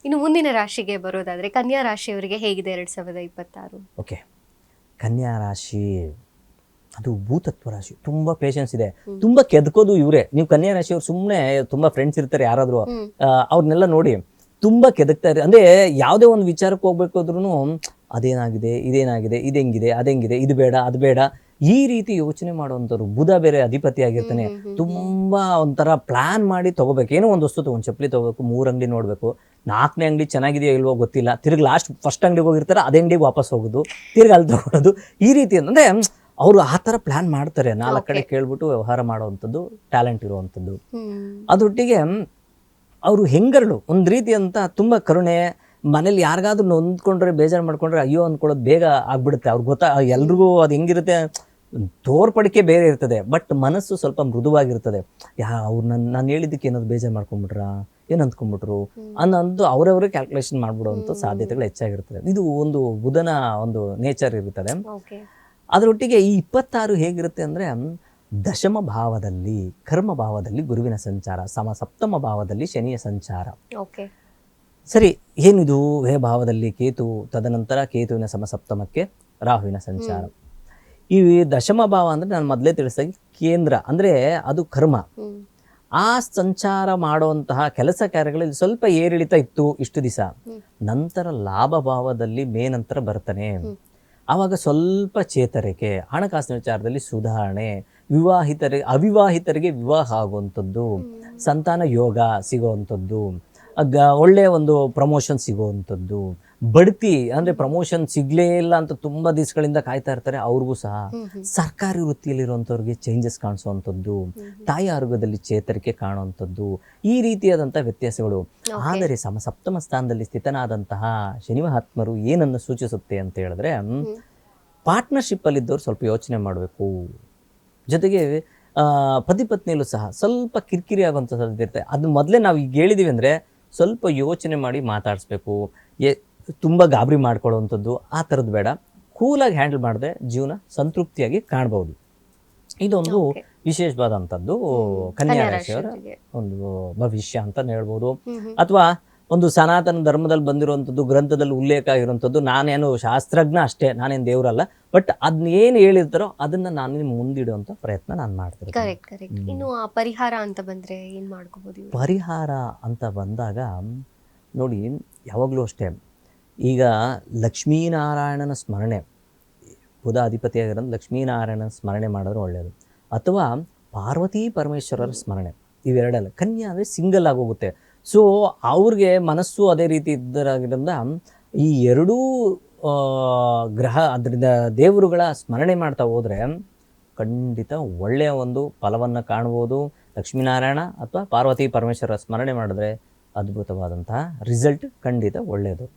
ಇನ್ನು ಮುಂದಿನ ರಾಶಿಗೆ ಬರೋದಾದ್ರೆ ಕನ್ಯಾ ರಾಶಿಯವರಿಗೆ ಹೇಗಿದೆ 2026? ಓಕೆ, ಕನ್ಯಾ ರಾಶಿ ಅದು ಭೂತತ್ವ ರಾಶಿ, ತುಂಬಾ ಪೇಷನ್ಸ್ ಇದೆ, ತುಂಬಾ ಕೆದ್ಕೋದು ಇವರೇ. ನೀವು ಕನ್ಯಾ ರಾಶಿಯವ್ರು ಸುಮ್ಮನೆ ತುಂಬಾ ಫ್ರೆಂಡ್ಸ್ ಇರ್ತಾರೆ ಯಾರಾದ್ರು, ಅವ್ರನ್ನೆಲ್ಲ ನೋಡಿ ತುಂಬಾ ಕೆದಕ್ತಾ ಇರ್ತಾರೆ. ಅಂದ್ರೆ ಯಾವುದೇ ಒಂದು ವಿಚಾರಕ್ಕೆ ಹೋಗ್ಬೇಕಾದ್ರೂ ಅದೇನಾಗಿದೆ, ಇದೇನಾಗಿದೆ, ಇದೆಂಗಿದೆ, ಅದೆಂಗಿದೆ, ಇದು ಬೇಡ, ಅದು ಬೇಡ, ಈ ರೀತಿ ಯೋಚನೆ ಮಾಡುವಂಥವ್ರು. ಬುಧ ಬೇರೆ ಅಧಿಪತಿ ಆಗಿರ್ತಾನೆ, ತುಂಬಾ ಒಂಥರ ಪ್ಲಾನ್ ಮಾಡಿ ತಗೋಬೇಕು. ಏನೋ ಒಂದು ವಸ್ತು ಒಂದು ಚಪ್ಪಲಿ ತಗೋಬೇಕು, 3 ಅಂಗಡಿ ನೋಡ್ಬೇಕು, 4ನೇ ಅಂಗಡಿ ಚೆನ್ನಾಗಿದೆಯೋ ಇಲ್ವೋ ಗೊತ್ತಿಲ್ಲ, ತಿರ್ಗಿ ಫಸ್ಟ್ ಅಂಗಡಿಗೆ ಹೋಗಿರ್ತಾರೆ, ಅದೇ ಅಂಗಡಿಗೆ ವಾಪಸ್ ಹೋಗೋದು, ತಿರ್ಗಿ ಅಲ್ಲಿ ತಗೊಳ್ಳೋದು, ಈ ರೀತಿ. ಅಂದ್ರೆ ಅವರು ಆ ಥರ ಪ್ಲಾನ್ ಮಾಡ್ತಾರೆ. 4 ಕಡೆ ಕೇಳ್ಬಿಟ್ಟು ವ್ಯವಹಾರ ಮಾಡುವಂಥದ್ದು ಟ್ಯಾಲೆಂಟ್ ಇರುವಂಥದ್ದು. ಅದರೊಟ್ಟಿಗೆ ಅವರು ಹೆಂಗರಳು ಒಂದು ರೀತಿ ಅಂತ, ತುಂಬ ಕರುಣೆ. ಮನೇಲಿ ಯಾರಿಗಾದ್ರೂ ನೊಂದ್ಕೊಂಡ್ರೆ, ಬೇಜಾರು ಮಾಡ್ಕೊಂಡ್ರೆ ಅಯ್ಯೋ ಅಂದ್ಕೊಳ್ಳೋದು ಬೇಗ ಆಗ್ಬಿಡುತ್ತೆ. ಅವ್ರಿಗೆ ಎಲ್ರಿಗೂ ಅದು ಹೆಂಗಿರುತ್ತೆ, ತೋರ್ಪಡಿಕೆ ಬೇರೆ ಇರ್ತದೆ, ಬಟ್ ಮನಸ್ಸು ಸ್ವಲ್ಪ ಮೃದುವಾಗಿರ್ತದೆ. ಅವ್ರು ನಾನು ಹೇಳಿದ್ದಕ್ಕೆ ಏನಾದ್ರು ಬೇಜಾರು ಮಾಡ್ಕೊಂಡ್ಬಿಟ್ರಾ, ಏನು ಅಂದ್ಕೊಂಡ್ಬಿಟ್ರು ಅನ್ನೋದು ಅವರವರೇ ಕ್ಯಾಲ್ಕುಲೇಷನ್ ಮಾಡ್ಬಿಡುವಂಥ ಸಾಧ್ಯತೆಗಳು ಹೆಚ್ಚಾಗಿರ್ತದೆ. ಇದು ಒಂದು ಬುಧನ ಒಂದು ನೇಚರ್ ಇರ್ತದೆ. ಅದರೊಟ್ಟಿಗೆ ಈ 26 ಹೇಗಿರುತ್ತೆ ಅಂದರೆ, ದಶಮ ಭಾವದಲ್ಲಿ ಕರ್ಮ ಭಾವದಲ್ಲಿ ಗುರುವಿನ ಸಂಚಾರ, ಸಪ್ತಮ ಭಾವದಲ್ಲಿ ಶನಿಯ ಸಂಚಾರ. ಸರಿ, ಏನಿದು ಭಾವದಲ್ಲಿ ಕೇತು, ತದನಂತರ ಕೇತುವಿನ ಸಮಸಪ್ತಮಕ್ಕೆ ರಾಹುವಿನ ಸಂಚಾರ. ಈ ದಶಮ ಭಾವ ಅಂದರೆ ನಾನು ಮೊದಲೇ ತಿಳಿಸಾಗಿ ಕೇಂದ್ರ ಅಂದರೆ ಅದು ಕರ್ಮ. ಆ ಸಂಚಾರ ಮಾಡುವಂತಹ ಕೆಲಸ ಕಾರ್ಯಗಳಲ್ಲಿ ಸ್ವಲ್ಪ ಏರಿಳಿತ ಇತ್ತು ಇಷ್ಟು ದಿವಸ. ನಂತರ ಲಾಭ ಭಾವದಲ್ಲಿ ನಂತರ ಬರ್ತಾನೆ. ಆವಾಗ ಸ್ವಲ್ಪ ಚೇತರಿಕೆ, ಹಣಕಾಸಿನ ವಿಚಾರದಲ್ಲಿ ಸುಧಾರಣೆ, ಅವಿವಾಹಿತರಿಗೆ ವಿವಾಹ ಆಗುವಂಥದ್ದು, ಸಂತಾನ ಯೋಗ ಸಿಗುವಂಥದ್ದು, ಒಳ್ಳೆಯ ಒಂದು ಪ್ರಮೋಷನ್ ಸಿಗುವಂಥದ್ದು, ಬಡ್ತಿ ಅಂದರೆ ಪ್ರಮೋಷನ್ ಸಿಗಲೇ ಇಲ್ಲ ಅಂತ ತುಂಬ ದಿವಸಗಳಿಂದ ಕಾಯ್ತಾ ಇರ್ತಾರೆ, ಅವ್ರಿಗೂ ಸಹ ಸರ್ಕಾರಿ ವೃತ್ತಿಯಲ್ಲಿರುವಂಥವ್ರಿಗೆ ಚೇಂಜಸ್ ಕಾಣಿಸುವಂಥದ್ದು, ತಾಯಿ ಆರೋಗ್ಯದಲ್ಲಿ ಚೇತರಿಕೆ ಕಾಣುವಂಥದ್ದು, ಈ ರೀತಿಯಾದಂಥ ವ್ಯತ್ಯಾಸಗಳು. ಆದರೆ ಸಪ್ತಮ ಸ್ಥಾನದಲ್ಲಿ ಸ್ಥಿತನಾದಂತಹ ಶನಿ ಮಹಾತ್ಮರು ಏನನ್ನು ಸೂಚಿಸುತ್ತೆ ಅಂತ ಹೇಳಿದ್ರೆ, ಪಾರ್ಟ್ನರ್ಶಿಪ್ಪಲ್ಲಿದ್ದವ್ರು ಸ್ವಲ್ಪ ಯೋಚನೆ ಮಾಡಬೇಕು. ಜೊತೆಗೆ ಪತಿ ಪತ್ನಿಯಲ್ಲೂ ಸಹ ಸ್ವಲ್ಪ ಕಿರಿಕಿರಿ ಆಗುವಂಥ ಸಾಧ್ಯತೆ ಇರುತ್ತೆ. ಅದು ಮೊದಲೇ ನಾವು ಈಗ ಹೇಳಿದ್ದೀವಿ ಅಂದರೆ ಸ್ವಲ್ಪ ಯೋಚನೆ ಮಾಡಿ ಮಾತಾಡಿಸ್ಬೇಕು. ತುಂಬ ಗಾಬರಿ ಮಾಡ್ಕೊಳ್ಳುವಂಥದ್ದು ಆ ಥರದ್ದು ಬೇಡ. ಕೂಲಾಗಿ ಹ್ಯಾಂಡಲ್ ಮಾಡಿದ್ರೆ ಜೀವನ ಸಂತೃಪ್ತಿಯಾಗಿ ಕಾಣ್ಬೋದು. ಇದೊಂದು ವಿಶೇಷವಾದಂಥದ್ದು ಕನ್ಯಾ ರಾಶಿಯವರ ಒಂದು ಭವಿಷ್ಯ ಅಂತ ಹೇಳ್ಬೋದು. ಅಥವಾ ಒಂದು ಸನಾತನ ಧರ್ಮದಲ್ಲಿ ಬಂದಿರುವಂಥದ್ದು, ಗ್ರಂಥದಲ್ಲಿ ಉಲ್ಲೇಖ ಆಗಿರುವಂಥದ್ದು. ನಾನೇನು ಶಾಸ್ತ್ರಜ್ಞ ಅಷ್ಟೇ, ನಾನೇನು ದೇವರಲ್ಲ, ಬಟ್ ಅದನ್ನೇನು ಹೇಳಿರ್ತಾರೋ ಅದನ್ನ ನಾನು ನಿಮ್ಗೆ ಮುಂದಿಡುವಂಥ ಪ್ರಯತ್ನ ನಾನು ಮಾಡ್ತೀನಿ. ಕರೆಕ್ಟ್. ಇನ್ನು ಪರಿಹಾರ ಅಂತ ಬಂದ್ರೆ ಏನು ಮಾಡ್ಕೋಬಹುದು? ಪರಿಹಾರ ಅಂತ ಬಂದಾಗ ನೋಡಿ, ಯಾವಾಗಲೂ ಅಷ್ಟೇ, ಈಗ ಲಕ್ಷ್ಮೀನಾರಾಯಣನ ಸ್ಮರಣೆ, ಬುಧ ಅಧಿಪತಿಯಾಗಿರೋದು ಲಕ್ಷ್ಮೀನಾರಾಯಣನ ಸ್ಮರಣೆ ಮಾಡಿದ್ರೆ ಒಳ್ಳೆಯದು. ಅಥವಾ ಪಾರ್ವತಿ ಪರಮೇಶ್ವರರ ಸ್ಮರಣೆ, ಇವೆರಡಲ್ಲ. ಕನ್ಯಾ ಅಂದರೆ ಸಿಂಗಲ್ ಆಗೋಗುತ್ತೆ. ಸೊ ಅವ್ರಿಗೆ ಮನಸ್ಸು ಅದೇ ರೀತಿ ಇದ್ದರಾಗಿರೋದ್ರಿಂದ ಈ ಎರಡೂ ಗ್ರಹ, ಅದರಿಂದ ದೇವರುಗಳ ಸ್ಮರಣೆ ಮಾಡ್ತಾ ಹೋದರೆ ಖಂಡಿತ ಒಳ್ಳೆಯ ಒಂದು ಫಲವನ್ನು ಕಾಣ್ಬೋದು. ಲಕ್ಷ್ಮೀನಾರಾಯಣ ಅಥವಾ ಪಾರ್ವತಿ ಪರಮೇಶ್ವರ ಸ್ಮರಣೆ ಮಾಡಿದ್ರೆ ಅದ್ಭುತವಾದಂತಹ ರಿಸಲ್ಟ್ ಖಂಡಿತ ಒಳ್ಳೆಯದು.